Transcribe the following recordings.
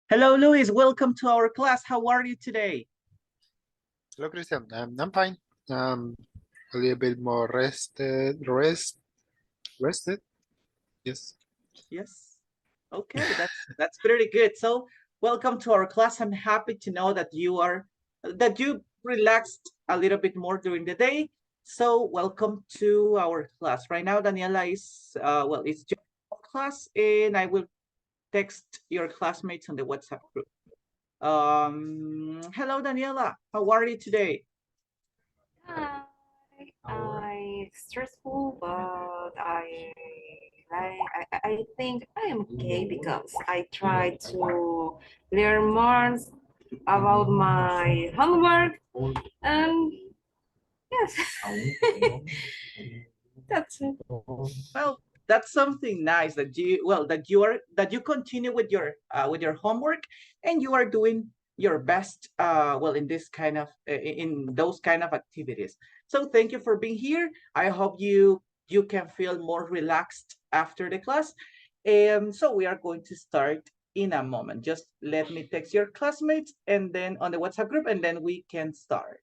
Hello, Luis. Welcome to our class. How are you today? Hello, Christian. I'm fine. A little bit more rested. Yes. Yes. Okay, that's pretty good. So, welcome to our class. I'm happy to know that you relaxed a little bit more during the day. So, welcome to our class. Right now, Daniela is it's your class, and I will text your classmates on the WhatsApp group. Hello, Daniela. How are you today? Hi. I stressful, but I think I am okay because I try to learn more about my homework and yes, that's it. Well, that's something nice that you continue with your homework and you are doing your best in this kind of in those kind of activities. So thank you for being here. I hope you can feel more relaxed after the class. And so we are going to start in a moment. Just let me text your classmates and then on the WhatsApp group and then we can start.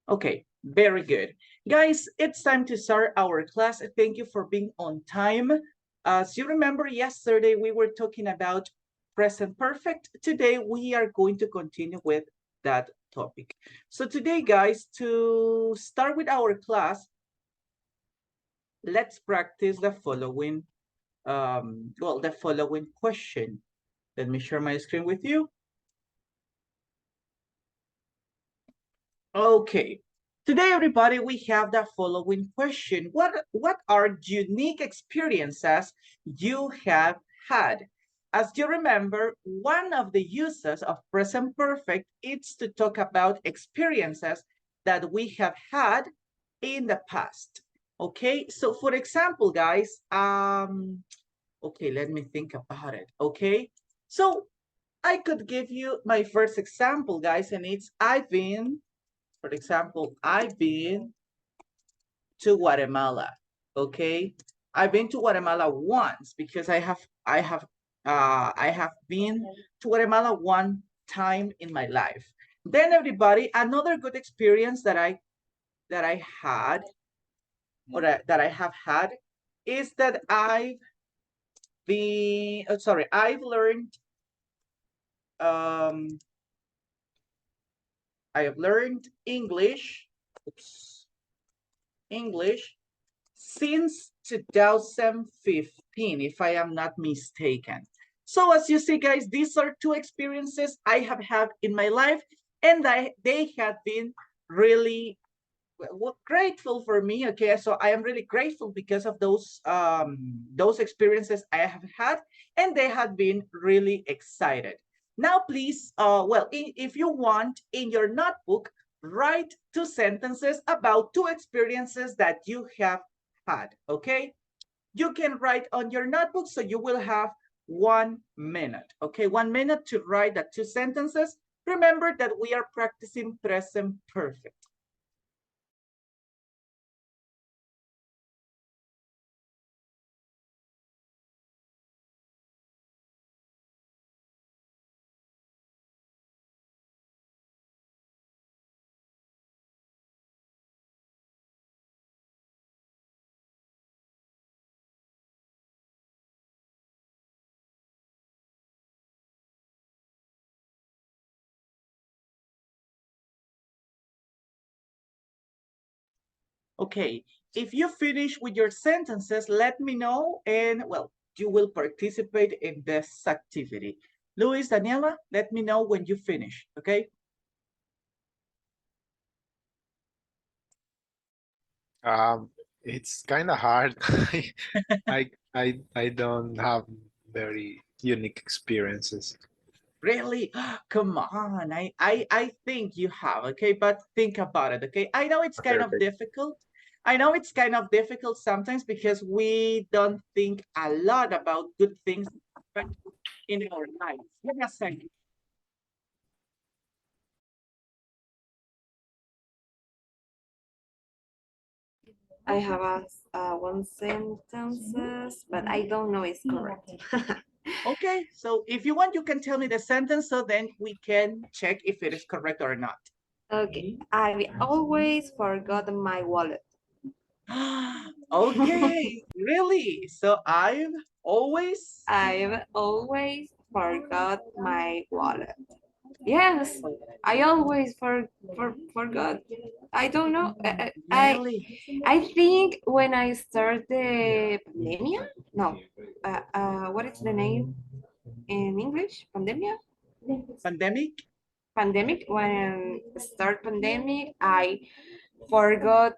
Okay, very good. Guys, it's time to start our class. Thank you for being on time. As you remember, yesterday we were talking about present perfect. Today we are going to continue with that topic. So today, guys, to start with our class, let's practice the following, the following question. Let me share my screen with you. Okay. Today, everybody, we have the following question. What are unique experiences you have had? As you remember, one of the uses of present perfect is to talk about experiences that we have had in the past. Okay, so for example, guys, okay, let me think about it. Okay, so I could give you my first example, guys, and it's for example, I've been to Guatemala. Okay, I've been to Guatemala once because I have been to Guatemala one time in my life. Then everybody, another good experience that I had that I have had is that I've learned um I have learned English since 2015, if I am not mistaken. So as you see, guys, these are two experiences I have had in my life, and they have been really grateful for me. Okay, so I am really grateful because of those experiences I have had, and they have been really excited. Now, please, if you want in your notebook, write two sentences about two experiences that you have had. Okay, you can write on your notebook, so you will have 1 minute. Okay, 1 minute to write the two sentences. Remember that we are practicing present perfect. Okay, if you finish with your sentences, let me know, and well, you will participate in this activity. Luis, Daniela, let me know when you finish, okay? It's kind of hard. I don't have very unique experiences. Really? Come on, I think you have, okay? But think about it, okay? I know it's Okay, kind of okay. difficult. I know it's kind of difficult sometimes because we don't think a lot about good things in our lives. Give me a second. I have one sentences, but I don't know it's correct. Okay, so if you want, you can tell me the sentence so then we can check if it is correct or not. Okay, I always forgot my wallet. Okay, really? So I've always, I've always forgot my wallet. Yes, I always forgot. I don't know. really I think when I start the pandemia, no, what is the name in English? Pandemia? pandemic? Pandemic. When start pandemic, I forgot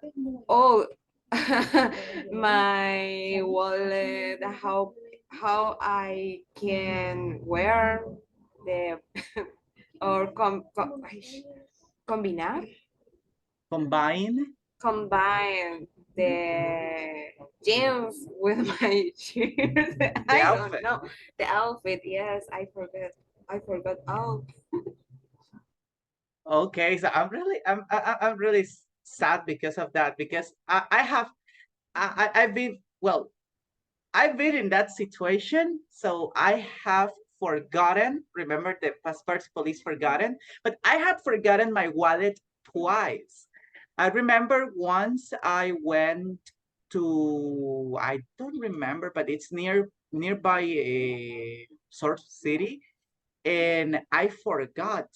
all my wallet, how I can wear the or combinar Combine combine the jeans with my shoes. the I don't outfit. know the outfit. Yes, I forgot. I forgot. Oh, Okay, so I'm really sad because of that because I have I've been well I've been in that situation, so I have forgotten. Remember the passports police forgotten, but I had forgotten my wallet twice. I remember once I went to I don't remember, but it's nearby a sort of city, and I forgot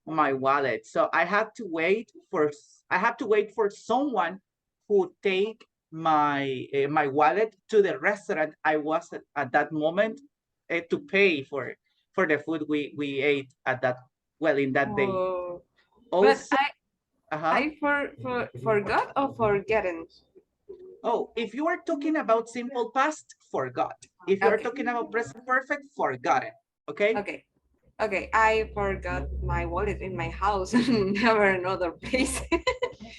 my wallet. So I had to wait for someone who take my wallet to the restaurant I was at that moment to pay for the food we ate at that in that day. oh. But Also, uh-huh. I forgot or forgotten. Oh, if you are talking about simple past, forgot. If you are Okay, talking about present perfect, forgotten. Okay? okay, okay. I forgot my wallet in my house and never another place.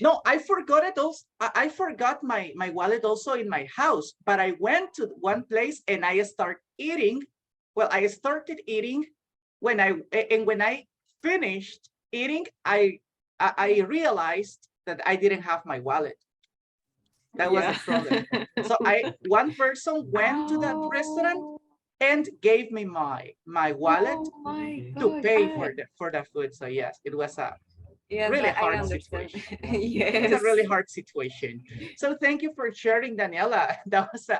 No, I forgot it also. I forgot my wallet also in my house, but I went to one place and I start eating. Well, I started eating when I finished eating, I realized that I didn't have my wallet. That was the Yeah. problem. So one person went to that restaurant Oh, and gave me my wallet oh my to God. pay for the food. So yes, it was a Yes, really I hard understand. situation. It's a Yes. really hard situation. So thank you for sharing, Daniela. That was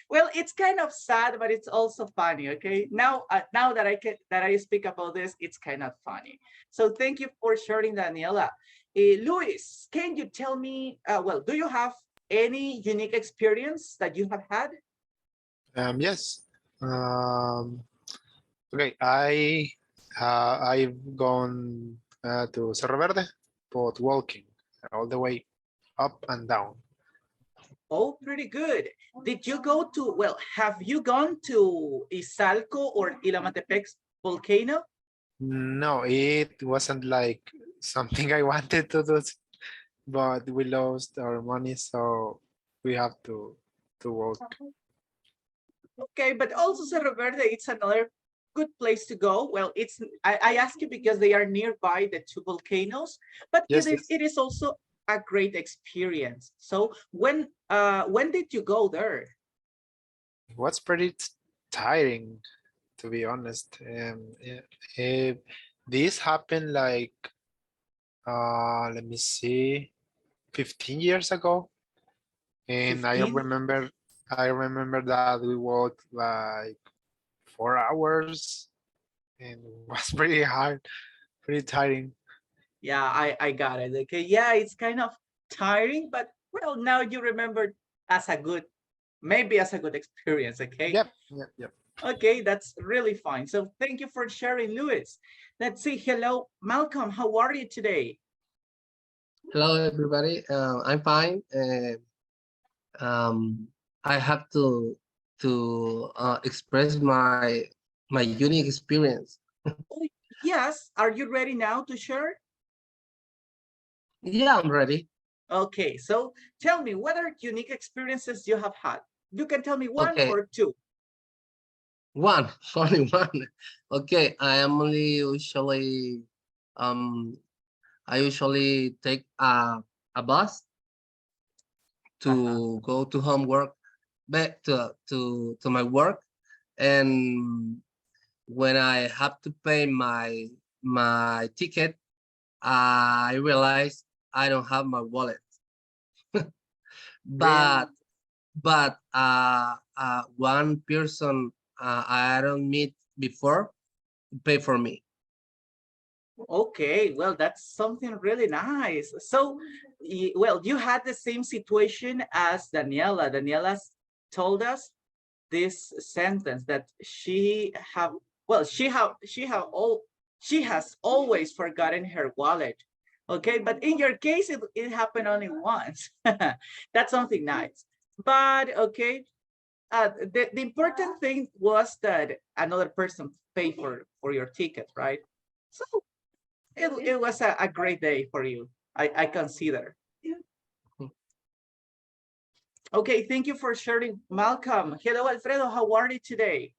well, it's kind of sad, but it's also funny. Okay, now that I speak about this, it's kind of funny. So thank you for sharing, Daniela. Luis, can you tell me? Well, do you have any unique experience that you have had? Yes. Um, okay, I've gone to Cerro Verde, but walking all the way up and down. Oh, pretty good. Did you go to? Well, have you gone to Izalco or Ilamatepec's volcano? No, it wasn't like something I wanted to do, but we lost our money, so we have to walk. Okay, but also Cerro Verde, it's another good place to go. Well, I ask you because they are nearby the two volcanoes, but Yes, yes. it is also a great experience. So when did you go there? It was pretty tiring, to be honest. Yeah, this happened like let me see, 15 years ago, and 15? I remember that we walked like 4 hours, and it was pretty hard, pretty tiring. Yeah, I got it. Okay, yeah, it's kind of tiring, but well, now you remember as a good, maybe as a good experience. Okay. Yep, yep, yep. Okay, that's really fine. So thank you for sharing, Louis. Let's see. Hello, Malcolm. How are you today? Hello, everybody. I'm fine. Um, I have to express my unique experience. Oh, yes. Are you ready now to share? Yeah, I'm ready. Okay, so tell me, what are unique experiences you have had? You can tell me one Okay, or two. one, only one. Okay, I am only usually um I usually take a bus to go to homework, back to my work, and when I have to pay my ticket, I realize I don't have my wallet. But Really? one person I don't meet before pay for me. Okay, well, that's something really nice. So, well, you had the same situation as Daniela. Daniela told us this sentence that well, she has always forgotten her wallet. Okay, but in your case, it happened only once. That's something nice. But okay, the important thing was that another person paid for your ticket, right? So it was a great day for you, I consider. Okay, thank you for sharing, Malcolm. Hello, Alfredo, how are you today?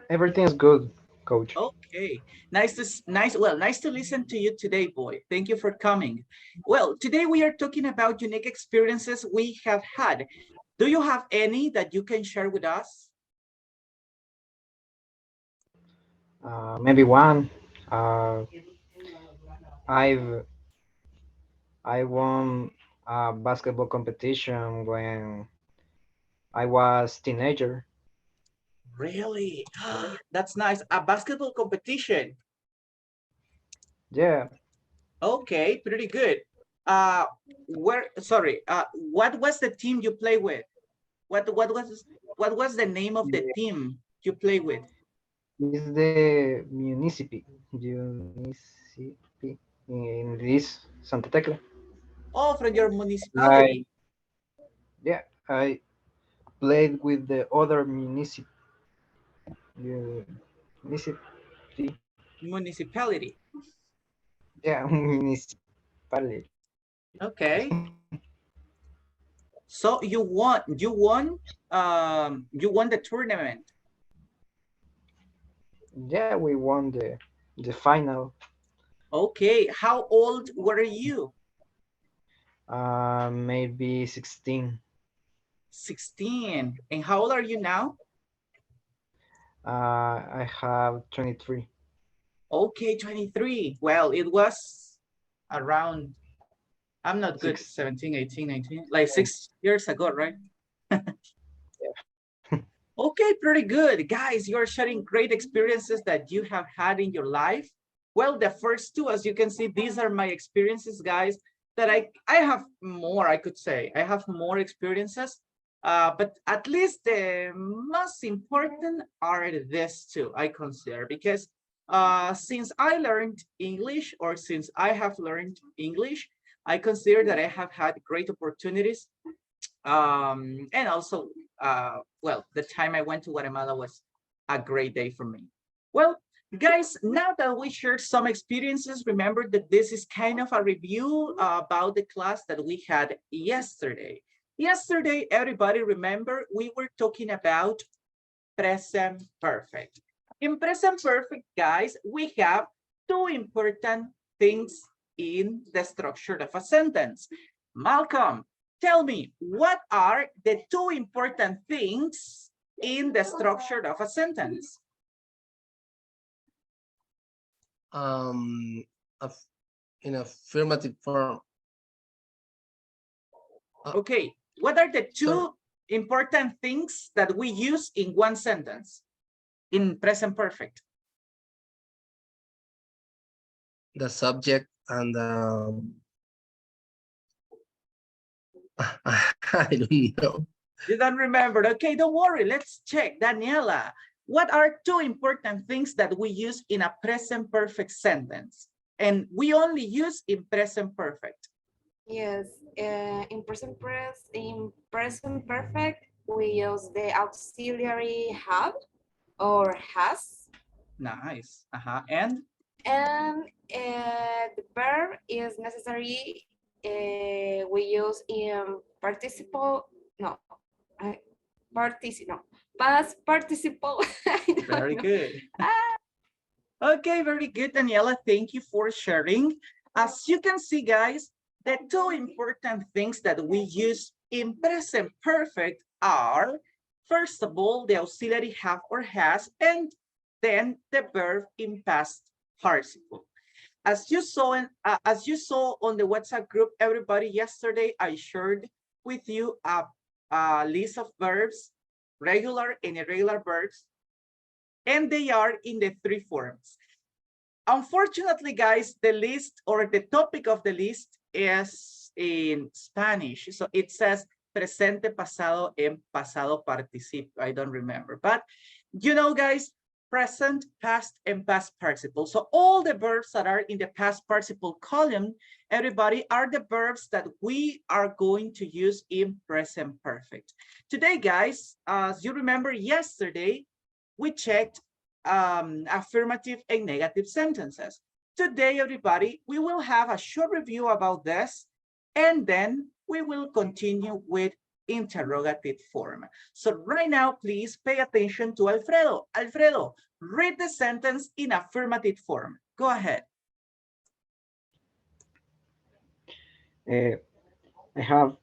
Everything's good, coach. Okay, nice to listen to you today, boy. Thank you for coming. Well, today we are talking about unique experiences we have had. Do you have any that you can share with us? Maybe one. Uh, I've I won a basketball competition when I was teenager. Really? That's nice. A basketball competition. Yeah, Okay, pretty good. Uh, what was the team you play with? What was the name of the team you play with? it's the municipality in this Santa Tecla. Oh, from your I municipality. yeah I played with the other municipality. Municipality. Yeah, municipality. Okay. So you won the tournament. Yeah, we won the final. Okay. How old were you? Maybe 16. 16. And how old are you now? I have 23. Okay, 23. Well, it was around, I'm not good, Six. 17, 18, 19, like 6 years ago, right? Okay, pretty good. Guys, you're sharing great experiences that you have had in your life. Well, the first two, as you can see, these are my experiences, guys, that I have more, I could say. I have more experiences, but at least the most important are these two, I consider, because since I learned English, or since I have learned English, I consider that I have had great opportunities, and also well, the time I went to Guatemala was a great day for me. Well, guys, now that we shared some experiences, remember that this is kind of a review about the class that we had yesterday. Yesterday, everybody remember, we were talking about present perfect. In present perfect, guys, we have two important things in the structure of a sentence. Malcolm, tell me, what are the two important things in the structure of a sentence? Um, aff- in affirmative form. Okay, what are the Sorry, two important things that we use in one sentence in present perfect? the subject and I don't know. You don't remember? Okay, don't worry. Let's check. Daniela, what are two important things that we use in a present perfect sentence? And we only use in present perfect. Yes, in present perfect, we use the auxiliary have or has, Nice. and the verb is necessary. We use in participle, no, no, past participle. I don't Very know. good. Okay, very good, Daniela. Thank you for sharing. As you can see, guys, the two important things that we use in present perfect are, first of all, the auxiliary have or has, and then the verb in past participle. As you saw on the WhatsApp group, everybody, yesterday, I shared with you a list of verbs, regular and irregular verbs, and they are in the three forms. Unfortunately, guys, the list or the topic of the list is in Spanish. So it says presente, pasado, and pasado participo. I don't remember. But you know, guys, present, past, and past participle. So all the verbs that are in the past participle column, everybody, are the verbs that we are going to use in present perfect. Today, guys, as you remember yesterday, we checked affirmative and negative sentences. Today, everybody, we will have a short review about this, and then we will continue with interrogative form. So right now, please pay attention to Alfredo. Alfredo, read the sentence in affirmative form. Go ahead. I have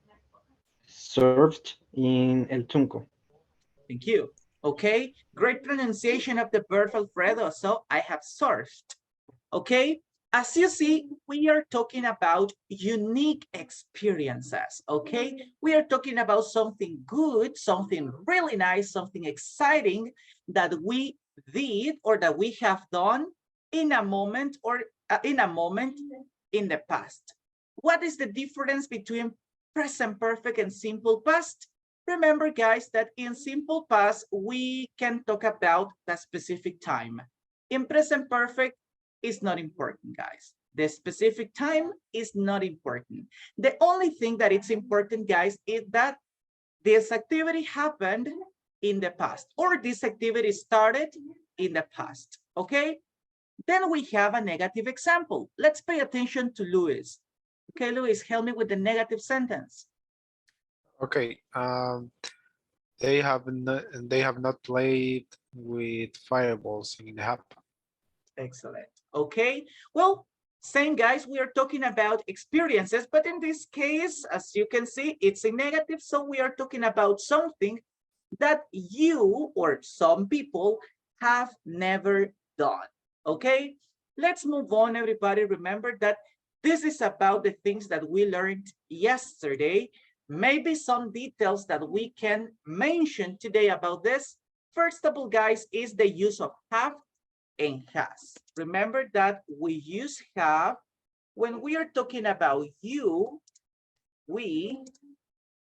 surfed in El Tunco. Thank you. Okay, great pronunciation of the verb, Alfredo. So I have surfed. Okay, as you see, we are talking about unique experiences. Okay, we are talking about something good, something really nice, something exciting that we did or that we have done in a moment or in the past. What is the difference between present perfect and simple past? Remember, guys, that in simple past, we can talk about the specific time. In present perfect, is not important, guys. The specific time is not important. The only thing that it's important, guys, is that this activity happened in the past, or this activity started in the past, okay? Then we have a negative example. Let's pay attention to Luis. Okay, Luis, help me with the negative sentence. Okay. They have not played with fireballs in the app. Excellent. Okay. Well, same, guys, we are talking about experiences, but in this case, as you can see, it's a negative. So we are talking about something that you or some people have never done. Okay. Let's move on, everybody. Remember that this is about the things that we learned yesterday. Maybe some details that we can mention today about this. First of all, guys, is the use of have and has. Remember that we use have when we are talking about you, we,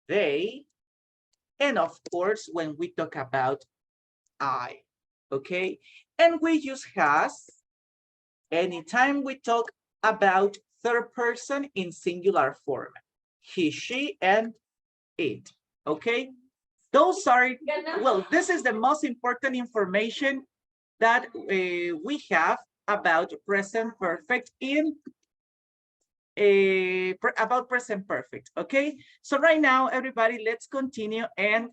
they, and of course, when we talk about I, okay? And we use has anytime we talk about third person in singular form, he, she, and it, okay? Those are, well, this is the most important information that we have about present perfect in about present perfect. Okay, so right now, everybody, let's continue and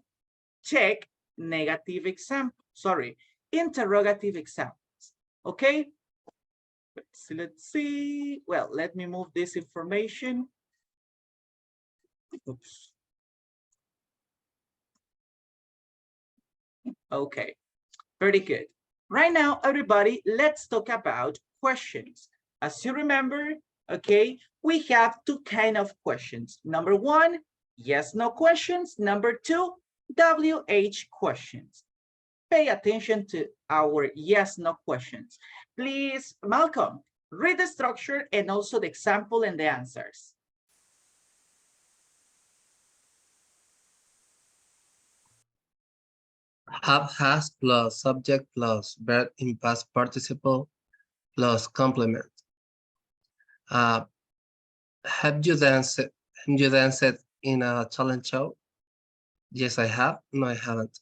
check negative example. Sorry, interrogative examples. Okay, let's see. Well, let me move this information. Oops. Okay, very good. Right now, everybody, let's talk about questions. As you remember, okay, we have two kinds of questions. Number one, yes, no questions. Number two, WH questions. Pay attention to our yes, no questions. Please, Malcolm, read the structure and also the example and the answers. Have, has plus subject plus verb in past participle plus complement. Have you danced in a talent show? Yes, I have. No, I haven't.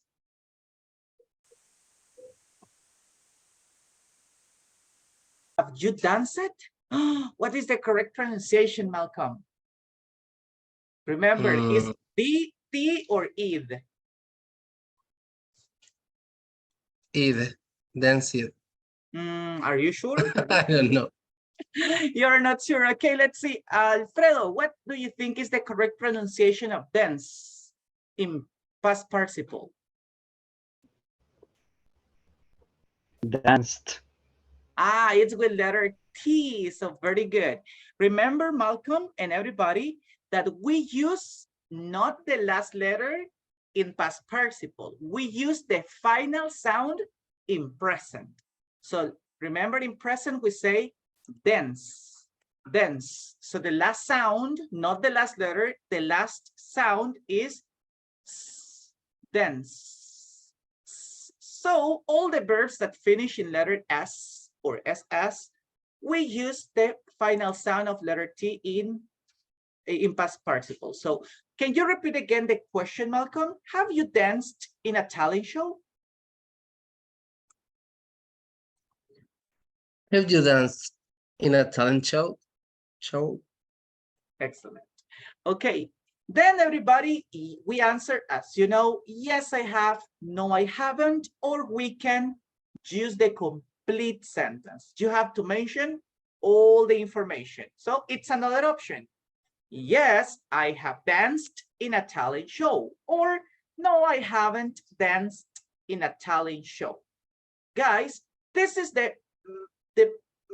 Have you danced? What is the correct pronunciation, Malcolm? Remember, is D, T, or id? Id, danced. Are you sure? I don't know. You're not sure. Okay, let's see. Alfredo, what do you think is the correct pronunciation of dense in past participle? Danced. Ah, it's with letter T, so very good. Remember, Malcolm and everybody, that we use not the last letter in past participle. We use the final sound in present. So remember, in present, we say dense, dense. So the last sound, not the last letter, the last sound is dense. So all the verbs that finish in letter S or SS, we use the final sound of letter T in past participle. So can you repeat again the question, Malcolm? Have you danced in a talent show? Have you danced in a talent show? Excellent. Okay, then everybody, we answer as you know, yes, I have, no, I haven't, or we can use the complete sentence. You have to mention all the information. So it's another option. Yes, I have danced in a talent show, or no, I haven't danced in a talent show. Guys, this is the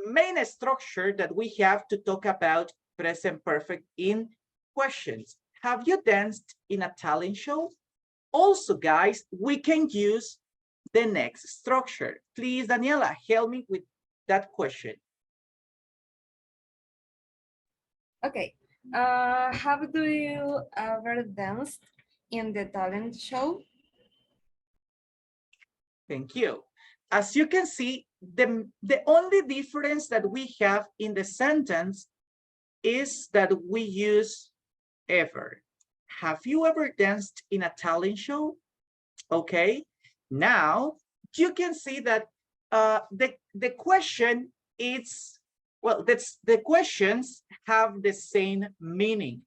main structure that we have to talk about present perfect in questions. Have you danced in a talent show? Also, guys, we can use the next structure. Please, Daniela, help me with that question. Okay. Have you ever danced in the talent show? Thank you. As you can see, the only difference that we have in the sentence is that we use ever. Have you ever danced in a talent show? Okay, now you can see that the question is, well, the questions have the same meaning.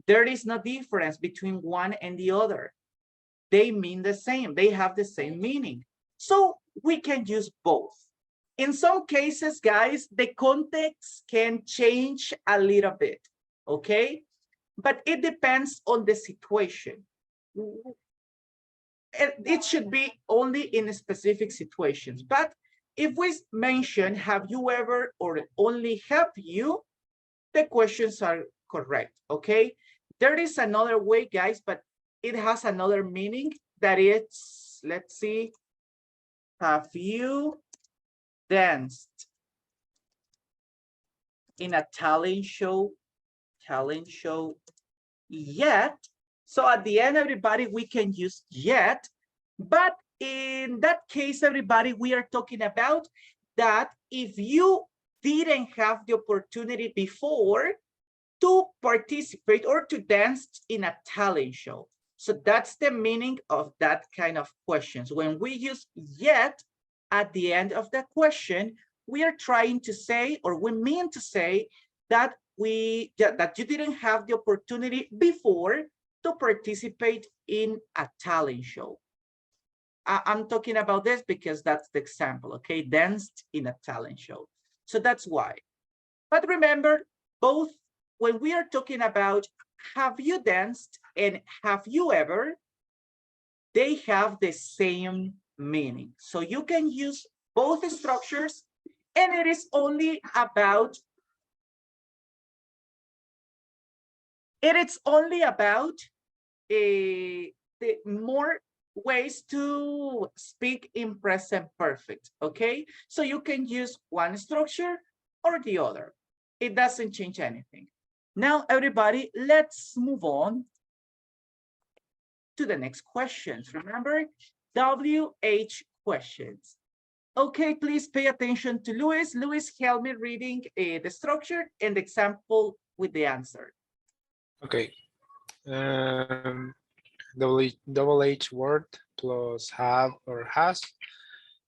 There is no difference between one and the other. They mean the same, they have the same meaning. So we can use both. In some cases, guys, the context can change a little bit, okay? But it depends on the situation. It should be only in specific situations. But if we mention, have you ever, or only have you, the questions are correct, okay? There is another way, guys, but it has another meaning that it's, let's see, have you danced in a talent show yet? So at the end, everybody, we can use yet, but in that case, everybody, we are talking about that if you didn't have the opportunity before to participate or to dance in a talent show. So that's the meaning of that kind of questions. When we use yet at the end of the question, we are trying to say, or we mean to say that that you didn't have the opportunity before to participate in a talent show. I'm talking about this because that's the example, okay? Danced in a talent show. So that's why. But remember, both when we are talking about have you danced and have you ever, they have the same meaning. So you can use both structures, and it is only about the more ways to speak in present perfect, okay? So you can use one structure or the other. It doesn't change anything. Now, everybody, let's move on to the next questions. Remember, WH questions. Okay, please pay attention to Luis. Luis, help me reading the structure and the example with the answer. Okay. Double H word plus have or has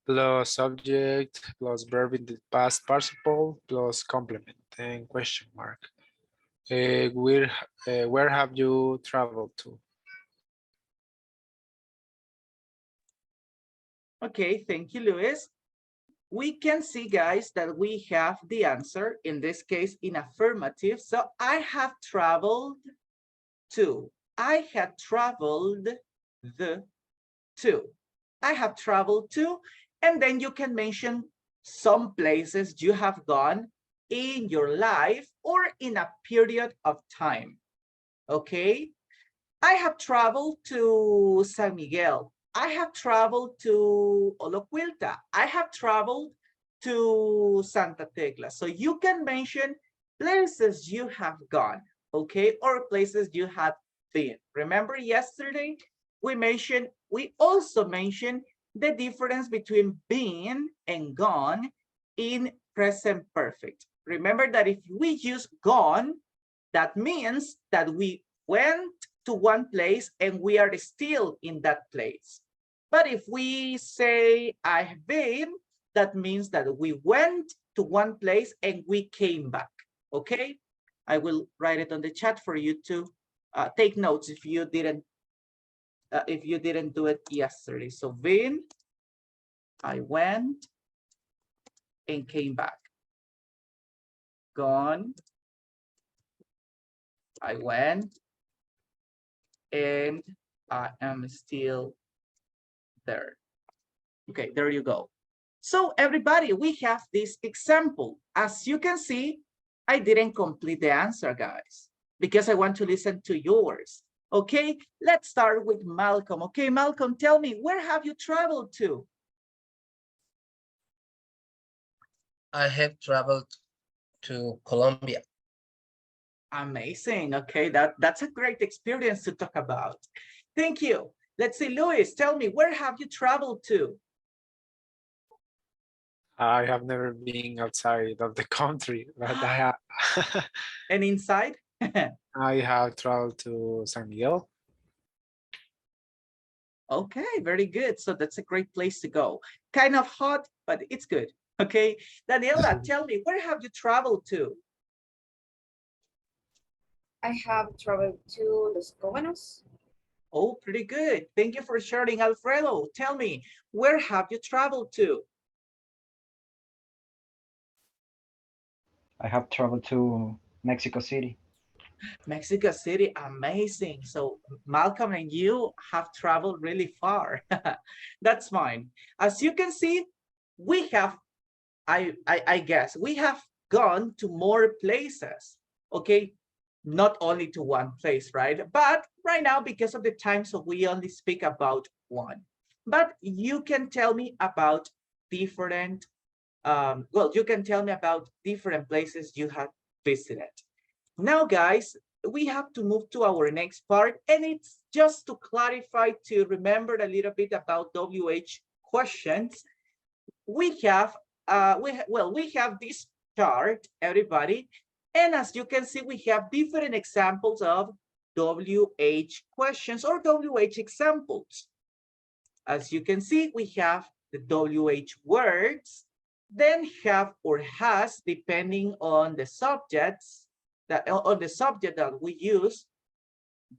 plus subject plus verb in the past participle plus complement and question mark. Where have you traveled to? Okay, thank you, Luis. we can see, guys, that we have the answer, in this case, in affirmative. So I have traveled to. I had traveled to. I have traveled to, and then you can mention some places you have gone in your life or in a period of time. Okay? I have traveled to San Miguel. I have traveled to Oloquilta. I have traveled to Santa Tecla. So you can mention places you have gone, okay? Or places you have been. Remember yesterday, we also mentioned the difference between been and gone in present perfect. Remember that if we use gone, that means that we went to one place and we are still in that place. But if we say I've been, that means that we went to one place and we came back. Okay, I will write it on the chat for you to take notes if you didn't do it yesterday. So been, I went and came back. Gone, I went and I am still there. Okay, there you go. So everybody, we have this example. As you can see, I didn't complete the answer, guys, because I want to listen to yours. Okay, let's start with Malcolm. Okay, Malcolm, tell me, where have you traveled to? I have traveled to Colombia. Amazing. Okay, that's a great experience to talk about. Thank you. Let's see, Luis, tell me, where have you traveled to? I have never been outside of the country, but I have And inside? I have traveled to San Miguel. Okay, very good. So that's a great place to go. Kind of hot, but it's good. Okay, Daniela, tell me, where have you traveled to? I have traveled to Los Cóbanos. Oh, pretty good. Thank you for sharing. Alfredo, tell me, where have you traveled to? I have traveled to Mexico City. Mexico City, amazing. So Malcolm and you have traveled really far. That's fine. As you can see, we have, I guess, we have gone to more places, okay? Not only to one place, right? But right now, because of the time, so we only speak about one. But you can tell me about different, well, you can tell me about different places you have visited. Now, guys, we have to move to our next part, and it's just to clarify, to remember a little bit about WH questions. We have, we have this chart, everybody, and as you can see, we have different examples of WH questions or WH examples. As you can see, we have the WH words, then have or has, depending on the subjects, on the subject that we use.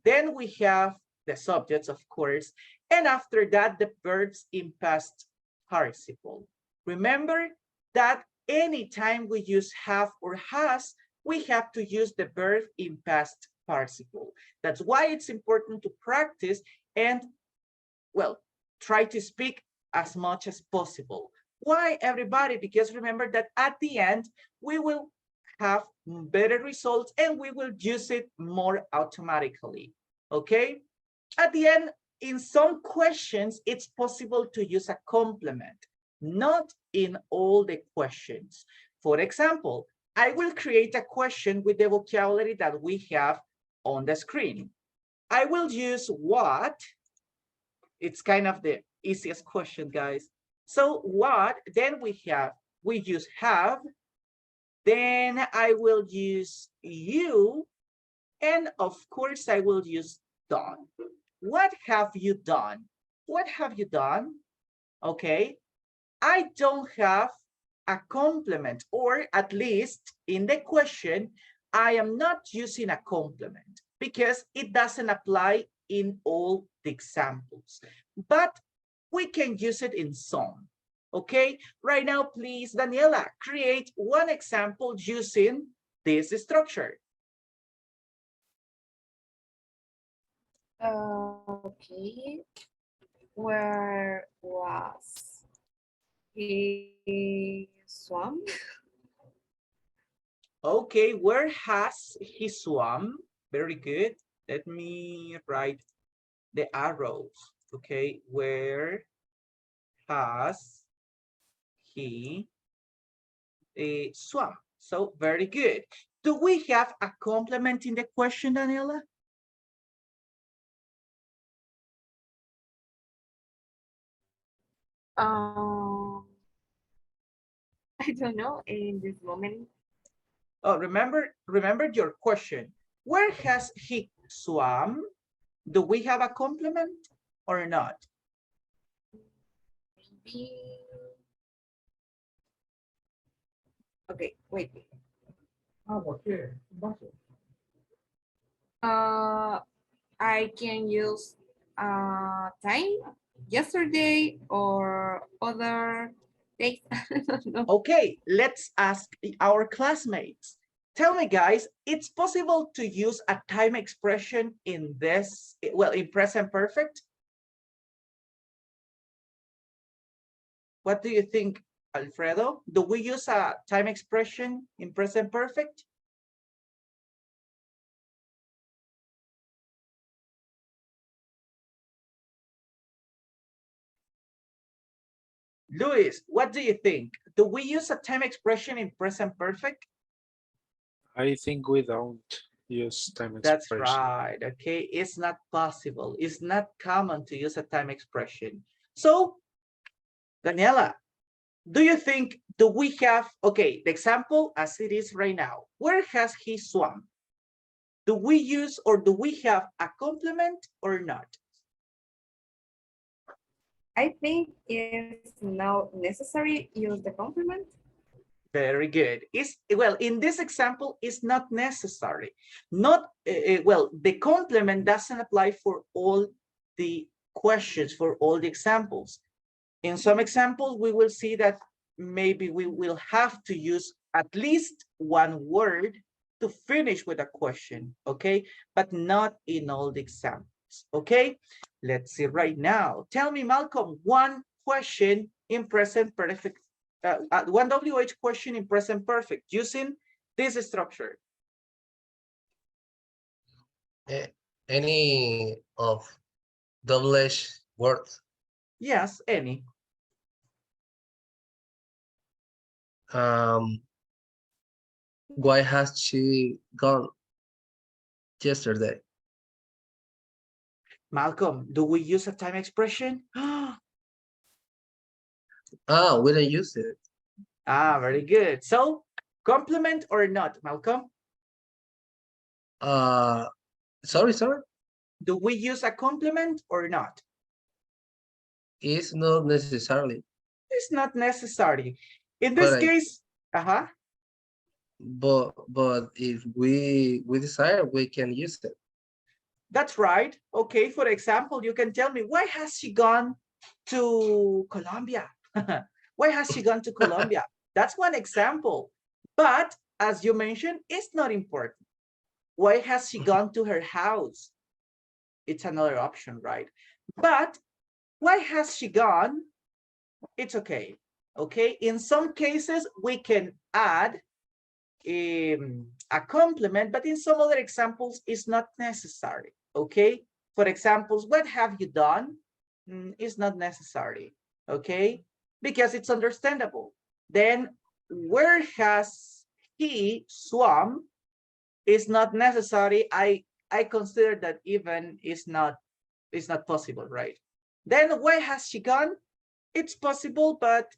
Then we have the subjects, of course, and after that, the verbs in past participle. Remember that anytime we use have or has, we have to use the verb in past participle. That's why it's important to practice and, well, try to speak as much as possible. Why, everybody? Because remember that at the end, we will have better results and we will use it more automatically, okay? At the end, in some questions, it's possible to use a complement, not in all the questions. For example, I will create a question with the vocabulary that we have on the screen. I will use what. It's kind of the easiest question, guys. So what, then we use have, then I will use you, and of course I will use done. What have you done? What have you done? Okay, I don't have a complement, or at least in the question, I am not using a complement because it doesn't apply in all the examples, but we can use it in some. Okay, right now, please, Daniela, create one example using this structure. Okay. Where was he swam? Okay, where has he swum? Very good. Let me write the arrows. Okay, where has he swum? So very good. Do we have a complement in the question, Daniela? I don't know in this moment. Oh, remember your question. Where has he swum? Do we have a complement or not? Maybe. Okay, wait. I can use time yesterday or other days. I don't know. Okay, let's ask our classmates. Tell me, guys, it's possible to use a time expression in this, well, in present perfect? What do you think, Alfredo? Do we use a time expression in present perfect? Luis, what do you think? Do we use a time expression in present perfect? I think we don't use time That's expression. right. Okay, it's not possible. It's not common to use a time expression. So, Daniela, do you think, do we have, okay, the example as it is right now, where has he swum? Do we use or do we have a complement or not? I think it's not necessary use the complement. Very good. Well, in this example, it's not necessary. Not, well, the complement doesn't apply for all the questions, for all the examples. In some examples, we will see that maybe we will have to use at least one word to finish with a question, okay? But not in all the examples, okay? Let's see right now. Tell me, Malcolm, one question in present perfect, one WH question in present perfect using this structure. Any of double-edged words. Yes, any. Why has she gone yesterday? Malcolm, do we use a time expression? We don't use it. Very good. So, complement or not, Malcolm? Sorry. Do we use a complement or not? It's not necessarily. It's not necessary. In this But case, but if we desire, we can use it. that's right. Okay, for example, you can tell me, why has she gone to Colombia? Why has she gone to Colombia? That's one example. But as you mentioned, it's not important. Why has she gone to her house? It's another option, right? But why has she gone? It's okay. Okay, in some cases, we can add a complement, but in some other examples, it's not necessary, okay? For examples, what have you done? It's not necessary, okay? Because it's understandable. Then, where has he swum? Is not necessary. I consider that even is not possible, right? Then, why has she gone? It's possible, but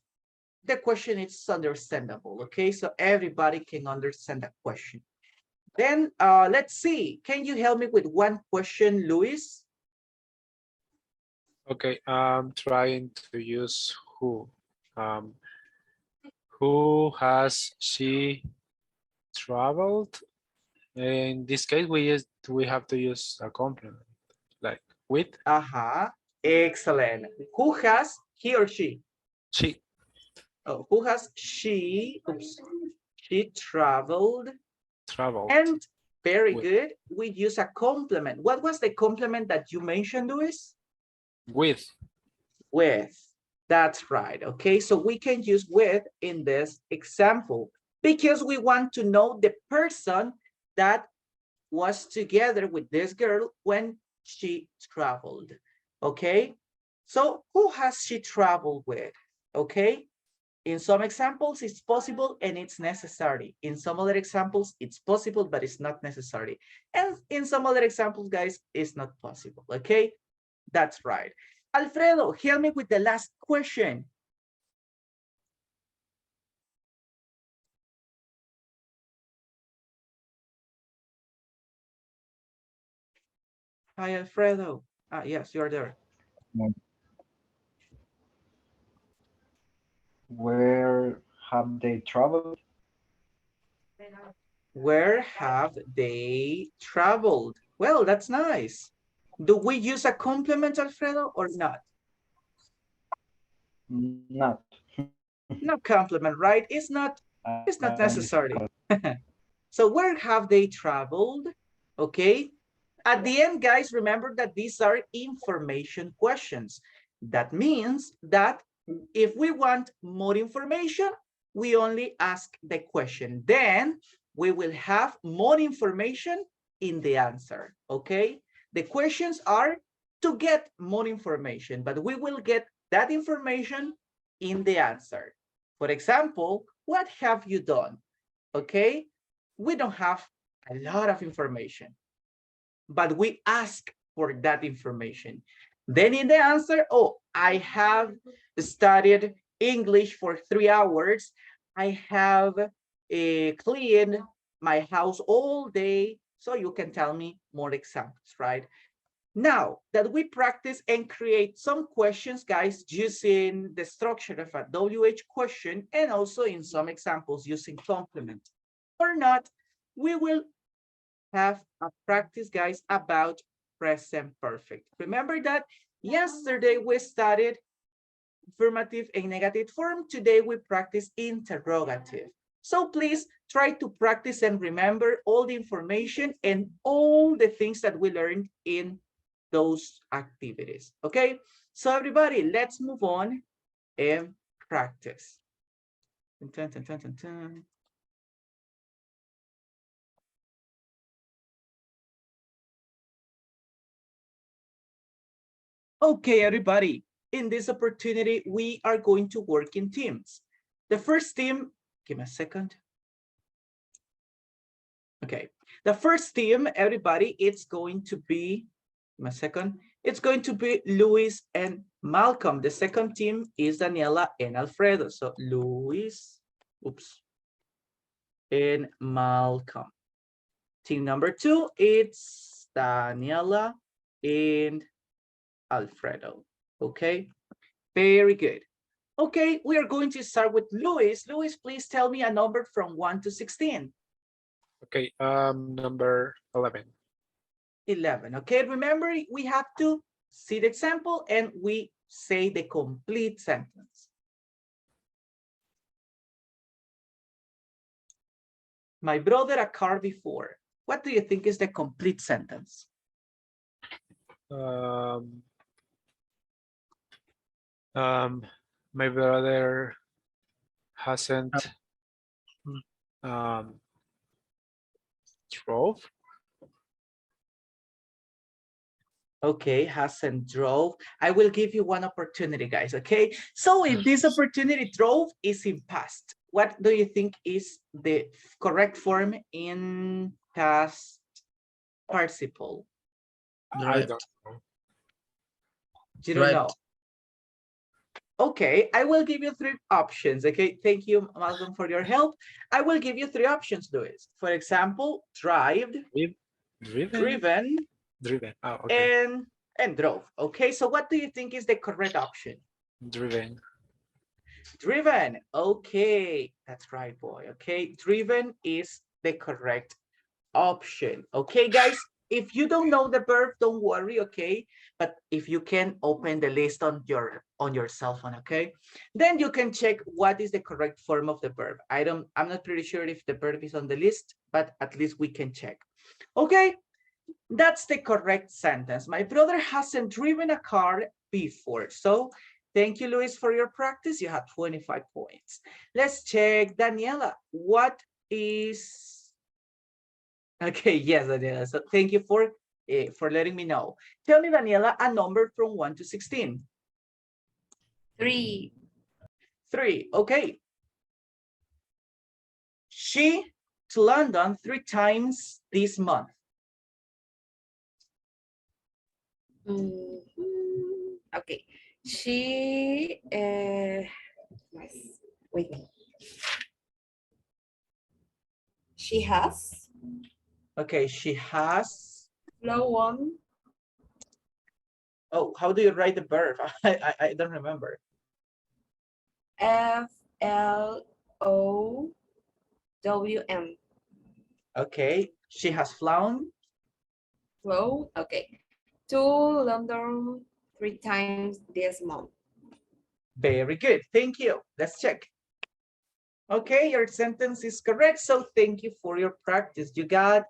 the question is understandable, okay? So everybody can understand that question. Then let's see, can you help me with one question, Luis? Okay, I'm trying to use who. Who has she traveled? In this case, we have to use a complement, like with. Excellent. Who has, he or she? She. Oh, who has she? Oops. She traveled. Traveled. And very With. good. We use a complement. What was the complement that you mentioned, Luis? With. With. That's right. Okay, so we can use with in this example because we want to know the person that was together with this girl when she traveled. Okay, so who has she traveled with? Okay, in some examples, it's possible and it's necessary. In some other examples, it's possible, but it's not necessary. And in some other examples, guys, it's not possible. Okay, that's right. Alfredo, help me with the last question. Hi, Alfredo. Ah, yes, you're there. Where have they traveled? Where have they traveled? Well, that's nice. Do we use a complement, Alfredo, or not? Not. No complement, right? It's not necessary. So where have they traveled? Okay. At the end, guys, remember that these are information questions. That means that if we want more information, we only ask the question. Then we will have more information in the answer, okay? The questions are to get more information, but we will get that information in the answer. For example, what have you done? Okay, we don't have a lot of information, but we ask for that information. Then in the answer, oh, I have studied English for 3 hours. I have cleaned my house all day. So you can tell me more examples, right? Now that we practice and create some questions, guys, using the structure of a WH question and also in some examples using complement or not, we will have a practice, guys, about present perfect. Remember that yesterday we studied affirmative and negative form. Today we practice interrogative. So please try to practice and remember all the information and all the things that we learned in those activities. Okay, so everybody, let's move on and practice. Dun, dun, dun, dun, dun. Okay, everybody, in this opportunity, we are going to work in teams. The first team, give me a second. Okay, the first team, everybody, it's going to be, give me a second, it's going to be Luis and Malcolm. The second team is Daniela and Alfredo. So Luis, oops, and Malcolm. Team number 2, it's Daniela and Alfredo. Okay, very good. Okay, we are going to start with Luis. Luis, please tell me a number from 1 to 16. Okay, number 11. 11. Okay, remember, we have to see the example and we say the complete sentence. My brother a car before. What do you think is the complete sentence? My brother hasn't drove. Okay, hasn't drove. I will give you one opportunity, guys, okay? So if this opportunity drove is in past, what do you think is the correct form in past participle? I don't know. You don't know. Okay, I will give you 3 options, okay? Thank you, Malcolm, for your help. I will give you 3 options, Luis. For example, driven, Driven. Oh, okay. and drove. Okay, so what do you think is the correct option? Driven. Driven. Okay, that's right, boy. Okay, driven is the correct option. Okay, guys, If you don't know the verb, don't worry, okay? But if you can open the list on your cell phone, okay? Then you can check what is the correct form of the verb. I'm not pretty sure if the verb is on the list, but at least we can check. Okay, that's the correct sentence. My brother hasn't driven a car before. So thank you, Luis, for your practice. You have 25 points. Let's check Daniela. What is, okay, yes, Daniela. So thank you for letting me know. Tell me, Daniela, a number from 1 to 16. 3. 3, okay. She to London 3 times this month. Okay. She wait. She has Okay, she has. flown. Oh, how do you write the verb? I don't remember. FLOWN. Okay, she has flown. Flow. Okay. To London 3 times this month. Very good. Thank you. Let's check. Okay, your sentence is correct. So thank you for your practice. You got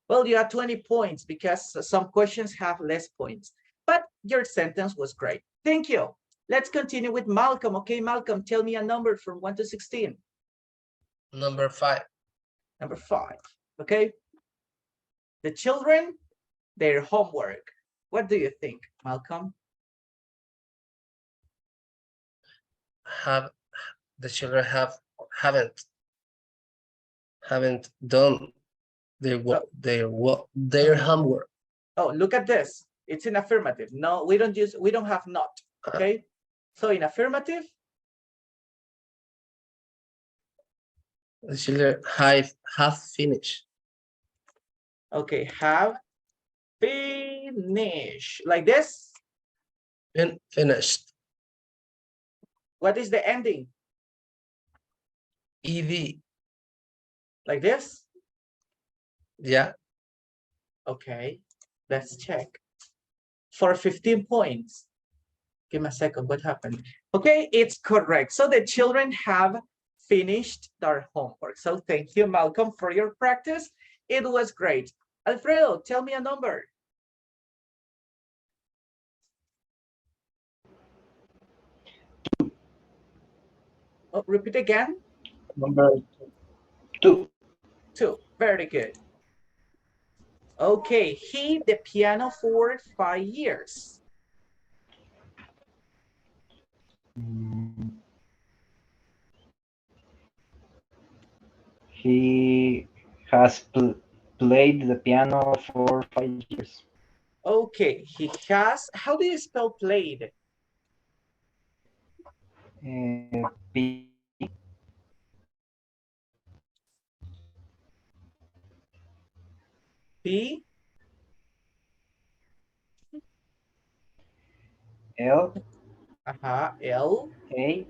20 points because some questions have less points, but your sentence was great. Thank you. Let's continue with Malcolm. Okay, Malcolm, tell me a number from 1 to 16. Number 5. Number 5. Okay. The children, their homework. What do you think, Malcolm? The children haven't done their homework. Oh, look at this. It's in affirmative. No, we don't have not. Okay. So in affirmative, the children have finished. Okay, have finished. Like this. Finished. What is the ending? ED. Like this? Yeah. Okay, let's check. For 15 points. Give me a second, what happened? Okay, it's correct. So the children have finished their homework. So thank you, Malcolm, for your practice. It was great. Alfredo, tell me a number. Oh, repeat again. Number 2. 2, very good. Okay, he the piano for 5 years. He has played the piano for 5 years. Okay, he has, how do you spell played? P P L L A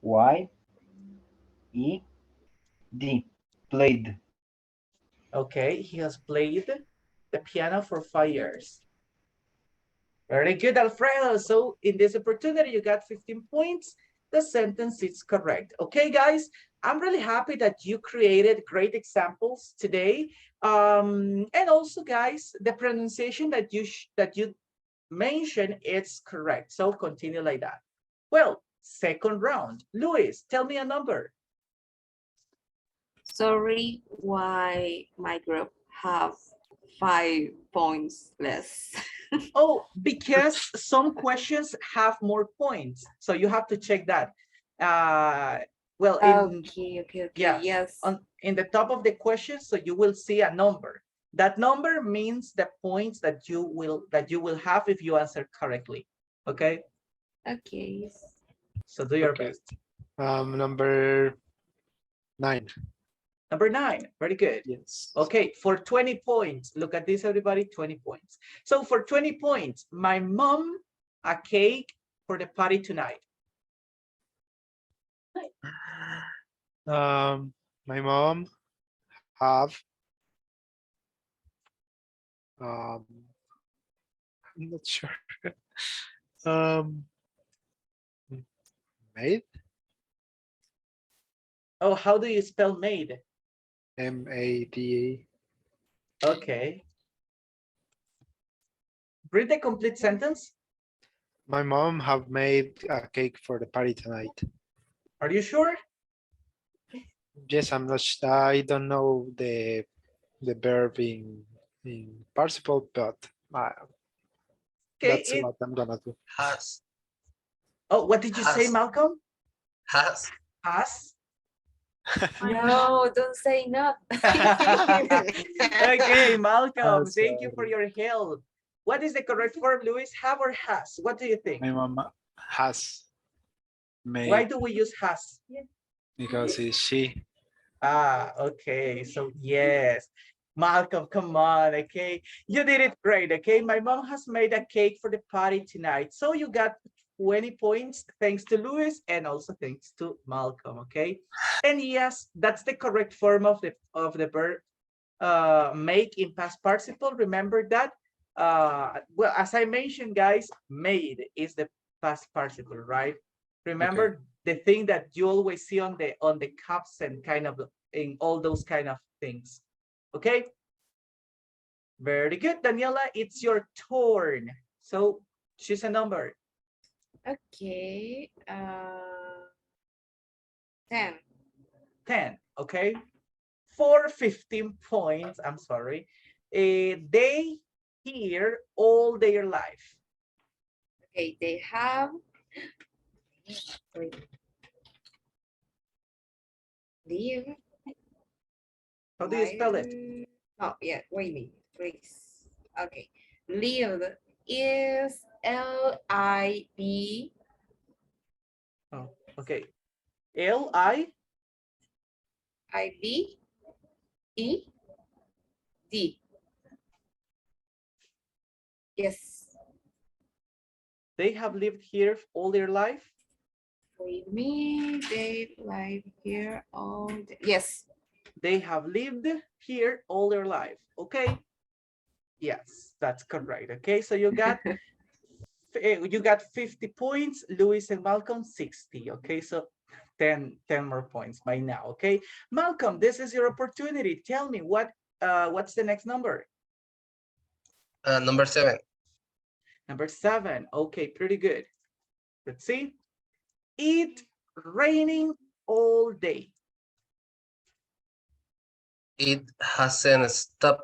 Y E D. Played. Okay, he has played the piano for 5 years. Very good, Alfredo. So in this opportunity, you got 15 points. The sentence is correct. Okay, guys, I'm really happy that you created great examples today. And also, guys, the pronunciation that you mentioned, it's correct. So continue like that. Well, second round. Luis, tell me a number. Sorry, why my group have 5 points less. Oh, because some questions have more points. So you have to check that. Well, Okay, yeah, yes. In the top of the question, so you will see a number. That number means the points that you will have if you answer correctly. Okay. Okay. So do your best. Number 9. Number 9, very good. Yes. Okay, for 20 points, look at this, everybody, 20 points. So for 20 points, my mom, a cake for the party tonight. My mom have Um, I'm not sure. um, made, Oh, how do you spell made? MADA. Okay. Read the complete sentence. My mom have made a cake for the party tonight. Are you sure? Yes, I'm not. I don't know the verb in participle, but Okay. that's what I'm gonna do. Has, Oh, what did you say, has, Malcolm? has. Has? No, don't say not. Okay, Malcolm, thank you for Sorry. your help. What is the correct form, Luis? Have or has? What do you think? My mom has Why made do we use has? because it's she. Ah, okay. So yes, Malcolm, come on, okay. You did it great, okay. My mom has made a cake for the party tonight. So you got 20 points thanks to Louis and also thanks to Malcolm, okay. And yes, that's the correct form of the verb make in past participle. Remember that. Well, as I mentioned, guys, made is the past participle, right? Okay. Remember the thing that you always see on the cups and kind of in all those kind of things. Okay. Very good, Daniela. It's your turn. So choose a number. Okay. 10. 10. Okay. For 15 points. I'm sorry. They hear all their life. Okay, they have. Wait. Live. How do you spell it? Oh, yeah, wait a minute, please. Okay. Live is L-I-B. Oh, okay. L-I. I-B-E-D. Yes. They have lived here all their life. With me, they live here all day. Yes. They have lived here all their life. Okay. Yes, that's correct. Okay, so you got 50 points. Louis and Malcolm 60. Okay, so 10 more points by now. Okay, Malcolm, this is your opportunity. Tell me what's the next number? Number 7. Number 7. Okay, pretty good. Let's see. It raining all day. It hasn't stopped.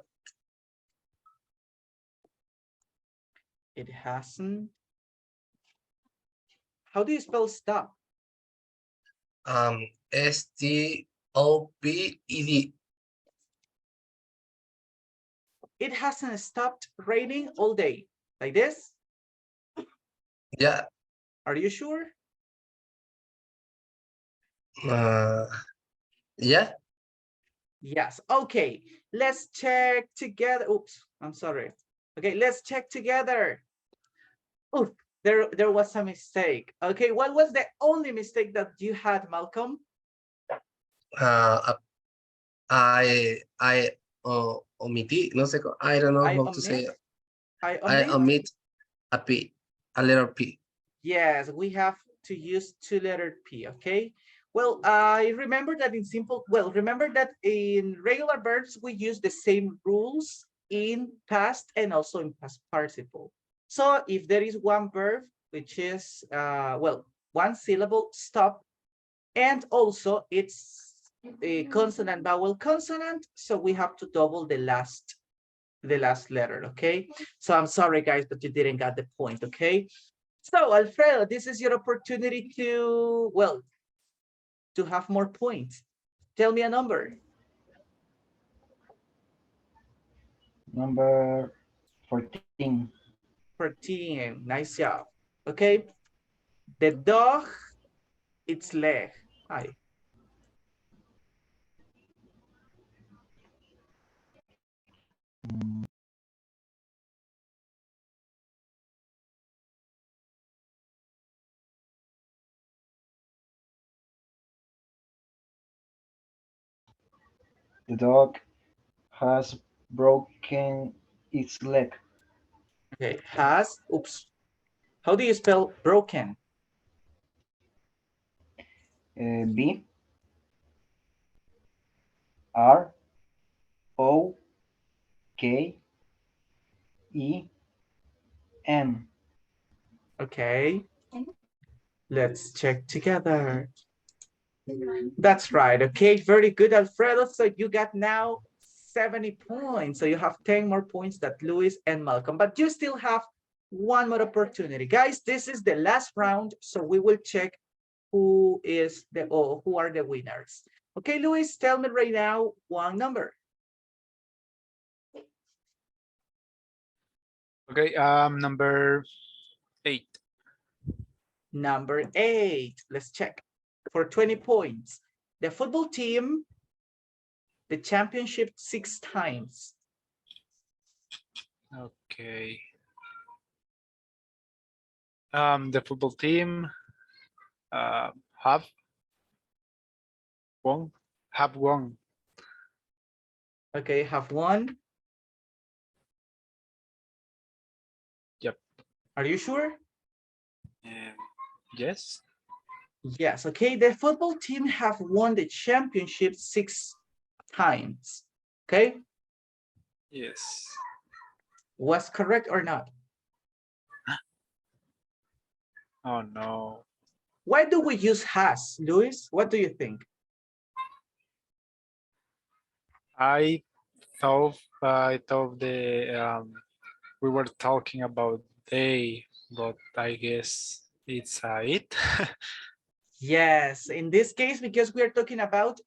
It hasn't. How do you spell stop? S-T-O-P-E-D. It hasn't stopped raining all day. Like this? Yeah. Are you sure? Yeah. Yes. Okay. Let's check together. Oops, I'm sorry. Okay, let's check together. Oh, there was a mistake. Okay, what was the only mistake that you had, Malcolm? Uh, I omití, no sé, I don't know I how to say omit. it. I I omit. omit a P, a letter P. Yes, we have to use two-letter P, okay? Well, I remember that in simple, well, remember that in regular verbs, we use the same rules in past and also in past participle. So if there is one verb, which is, well, one syllable, stop, and also it's a consonant, vowel, consonant, so we have to double the last letter, okay? So I'm sorry, guys, but you didn't get the point, okay? So, Alfredo, this is your opportunity to, well, to have more points. Tell me a number. Number 14. 14. Nice job. Okay. The dog, its leg. Hi. The dog has broken its leg. Okay, has, oops. How do you spell broken? B R O K E N. Okay, let's check together. That's right. Okay, very good, Alfredo. So you got now 70 points. So you have 10 more points than Luis and Malcolm, but you still have one more opportunity. Guys, this is the last round, so we will check who are the winners. Okay, Luis, tell me right now one number. Okay, number 8. Number 8. Let's check. For 20 points. The football team, the championship 6 times. Okay. The football team have won. Okay, have won. Yep. Are you sure? Yes. Yes. Okay, the football team have won the championship 6 times. Okay, Yes. was correct or not? Oh no. Why do we use has, Luis? What do you think? I thought we were talking about they, but I guess it's it. Yes, in this case, because we are talking about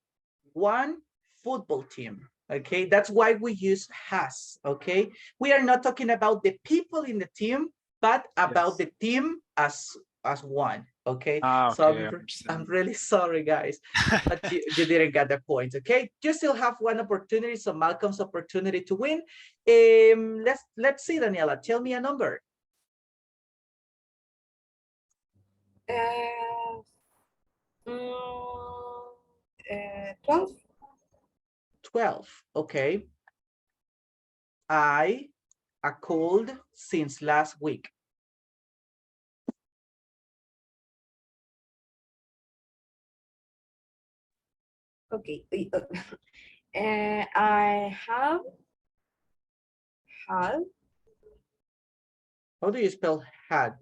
one football team. Okay, that's why we use has. Okay, we are not talking about the people in the team, but about Yes. the team as one. Okay, so Okay, I I'm understand. really sorry, guys, but you didn't get the point. Okay, you still have one opportunity, so Malcolm's opportunity to win. Let's see, Daniela, tell me a number. Uh, 12. 12. Okay, I a cold since last week. Okay. I have had How do you spell had?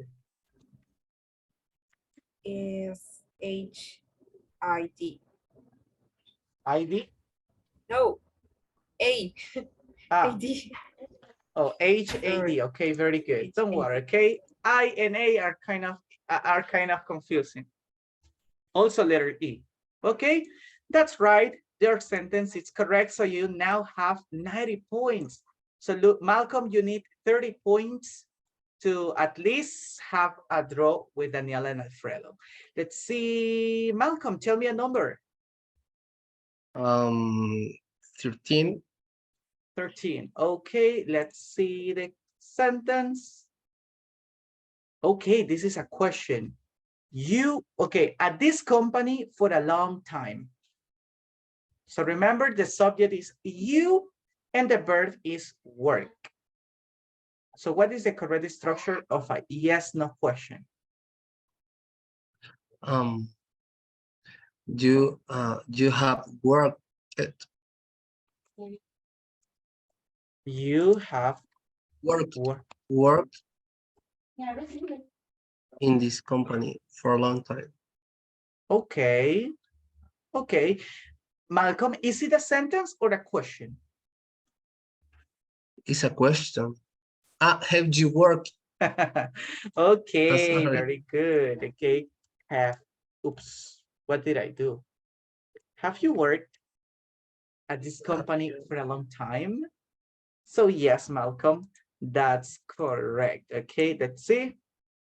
is HID. ID? No, A. Ah, ID. oh, HAD. Sorry. Okay, very good. Don't HAD. worry. Okay, I and A are kind of confusing. Also, letter E. Okay, that's right. Their sentence is correct. So you now have 90 points. So look, Malcolm, you need 30 points to at least have a draw with Daniela and Alfredo. Let's see. Malcolm, tell me a number. 13. 13. Okay, let's see the sentence. Okay, this is a question. Okay, at this company for a long time. So remember, the subject is you and the verb is work. So what is the correct structure of a yes, no question? You have worked You have worked work. worked in this company for a long time. Okay, okay. Malcolm, is it a sentence or a question? It's a question. Have you worked? Okay, Sorry. very good. Okay, oops, what did I do? Have you worked at this company for a long time? So yes, Malcolm, that's correct. Okay, let's see.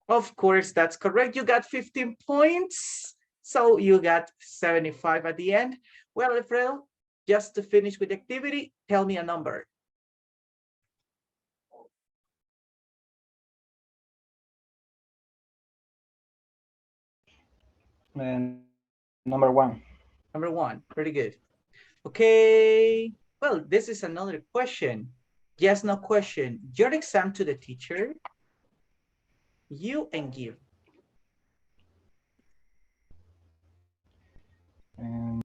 Of course, that's correct. You got 15 points. So you got 75 at the end. Well, Alfredo, just to finish with the activity, tell me a number. And number 1. Number 1, pretty good. Okay, well, this is another question. Yes, no question. Your exam to the teacher, you and give. Um,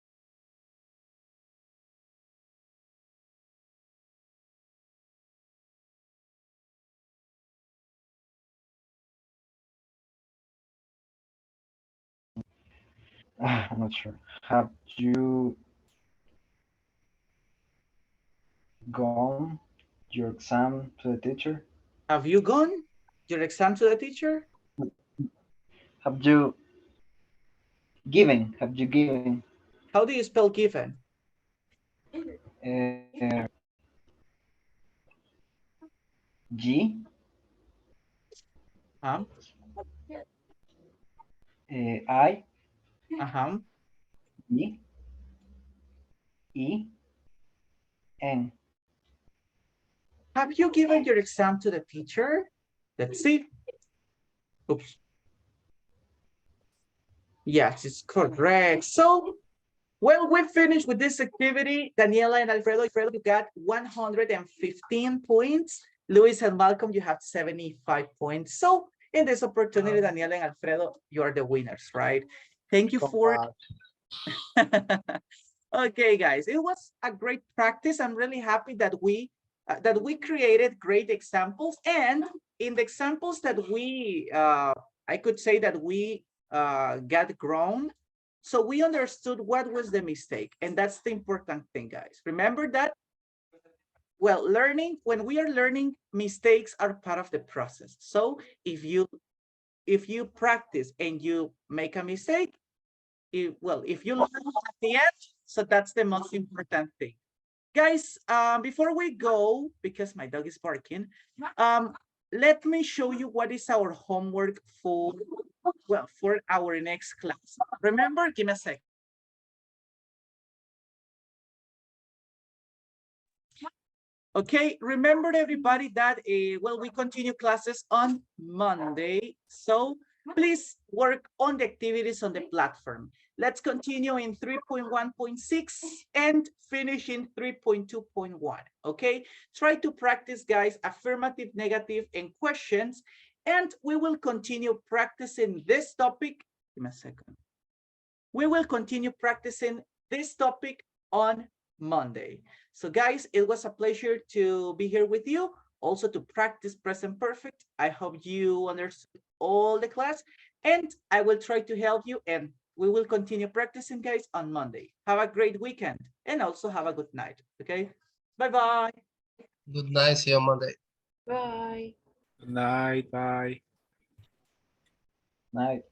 I'm not sure. Have you gone your exam to the teacher? Have you gone your exam to the teacher? Have you given? Have you given? How do you spell given? Uh, G Huh? I Uh-huh. E E N. Have you given your exam to the teacher? Let's see. Oops. Yes, it's correct. So, well, we finished with this activity. Daniela and Alfredo, you got 115 points. Luis and Malcolm, you have 75 points. So, in this opportunity, Daniela and Alfredo, you are the winners, right? Thank you for... Okay, guys, it was a great practice. I'm really happy that we created great examples, and in the examples that we I could say that we got grown, so we understood what was the mistake, and that's the important thing, guys. Remember that, well, learning, when we are learning, mistakes are part of the process. So if you practice and you make a mistake, if you learn at the end, so that's the most important thing. Guys, before we go, because my dog is barking, let me show you what is our homework for our next class. Remember, give me a sec. Okay, remember everybody that, we continue classes on Monday. So please work on the activities on the platform. Let's continue in 3.1.6 and finish in 3.2.1, okay? Try to practice, guys, affirmative, negative, and questions, and we will continue practicing this topic. Give me a second. We will continue practicing this topic on Monday. So guys, it was a pleasure to be here with you, also to practice present perfect. I hope you understood all the class, and I will try to help you, and we will continue practicing, guys, on Monday. Have a great weekend, and also have a good night, okay? Bye-bye. Good night. See you on Monday. Bye. Good night. Bye. Night.